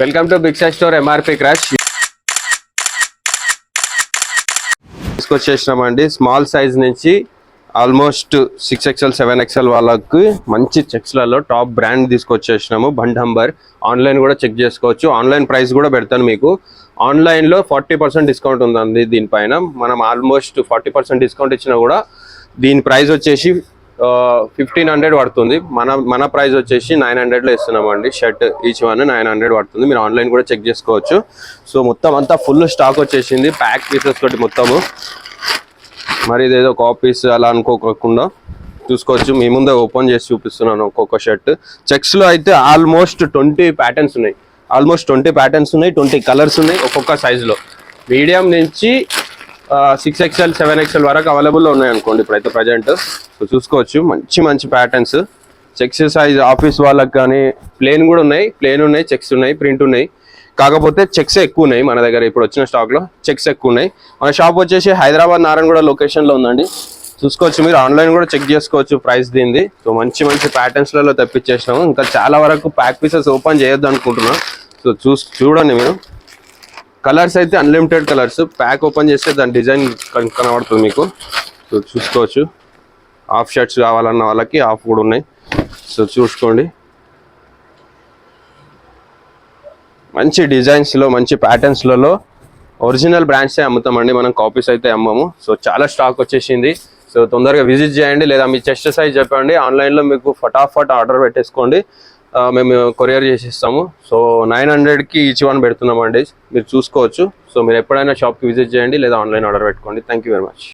Welcome to big size store MRP crash. తీసుకొచ్చేసినామండి small size నుంచి almost 6XL 7XL వాళ్ళకి మంచి చెక్స్లలో టాప్ బ్రాండ్ తీసుకొచ్చేసినాము. బండంబర్ ఆన్లైన్ కూడా చెక్ చేసుకోవచ్చు. ఆన్లైన్ ప్రైస్ కూడా పెడతాను మీకు. ఆన్లైన్లో 40% డిస్కౌంట్ ఉందండి దీనిపైన. మనం ఆల్మోస్ట్ 40% డిస్కౌంట్ ఇచ్చినా కూడా దీని ప్రైస్ వచ్చేసి 1500 పడుతుంది. మన ప్రైస్ వచ్చేసి 900లో ఇస్తున్నామండి. షర్ట్ ఈచ్ వన్ 900 పడుతుంది. మీరు ఆన్లైన్ కూడా చెక్ చేసుకోవచ్చు. సో మొత్తం అంతా ఫుల్ స్టాక్ వచ్చేసింది ప్యాక్ పీసెస్ తోటి మొత్తము. మరి ఇదేదో కాపీస్ అలా అనుకోకుండా చూసుకోవచ్చు. మీ ముందే ఓపెన్ చేసి చూపిస్తున్నాను ఒక్కొక్క షర్ట్. చెక్స్లో అయితే ఆల్మోస్ట్ 20 ప్యాటర్న్స్ ఉన్నాయి. 20 కలర్స్ ఉన్నాయి ఒక్కొక్క సైజులో. మీడియం నుంచి 6XL 7XL వరకు అవైలబుల్లో ఉన్నాయి అనుకోండి ఇప్పుడైతే ప్రజెంట్. సో చూసుకోవచ్చు మంచి ప్యాటర్న్స్. చెక్స్ సైజ్ ఆఫీస్ వాళ్ళకి కానీ ప్లేన్ కూడా ఉన్నాయి. చెక్స్ ఉన్నాయి, ప్రింట్ ఉన్నాయి. కాకపోతే చెక్స్ ఎక్కువ ఉన్నాయి మన దగ్గర. ఇప్పుడు వచ్చిన స్టాక్లో చెక్స్ ఎక్కువ ఉన్నాయి. మన షాప్ వచ్చేసి హైదరాబాద్ నారాయణగూడ లొకేషన్లో ఉందండి. చూసుకోవచ్చు. మీరు ఆన్లైన్ కూడా చెక్ చేసుకోవచ్చు ప్రైస్ దీనిది. సో మంచి ప్యాటర్న్స్లలో తెప్పించేసినాము. ఇంకా చాలా వరకు ప్యాక్ పీసెస్ ఓపెన్ చేయొద్దు అనుకుంటున్నాను. సో చూడండి మీరు. కలర్స్ అయితే అన్లిమిటెడ్ కలర్స్. ప్యాక్ ఓపెన్ చేస్తే దాని డిజైన్ కనబడుతుంది మీకు. సో చూసుకోవచ్చు. హాఫ్ షర్ట్స్ కావాలన్న వాళ్ళకి హాఫ్ కూడా ఉన్నాయి. సో చూసుకోండి. మంచి డిజైన్స్లో మంచి ప్యాటర్న్స్లలో ఒరిజినల్ బ్రాండ్సే అమ్ముతామండి. మనం కాపీస్ అయితే అమ్మము. సో చాలా స్టాక్ వచ్చేసింది. సో తొందరగా విజిట్ చేయండి. లేదా మీ చెస్ట్ సైజ్ చెప్పండి. ఆన్లైన్లో మీకు ఫటాఫట్ ఆర్డర్ పెట్టేసుకోండి. మేము కొరియర్ చేసిస్తాము. సో 900కి ఈచ్ వన్ పెడుతున్నామండి. మీరు చూసుకోవచ్చు. సో మీరు ఎప్పుడైనా షాప్కి విజిట్ చేయండి లేదా ఆన్లైన్ ఆర్డర్ పెట్టుకోండి. Thank you very much.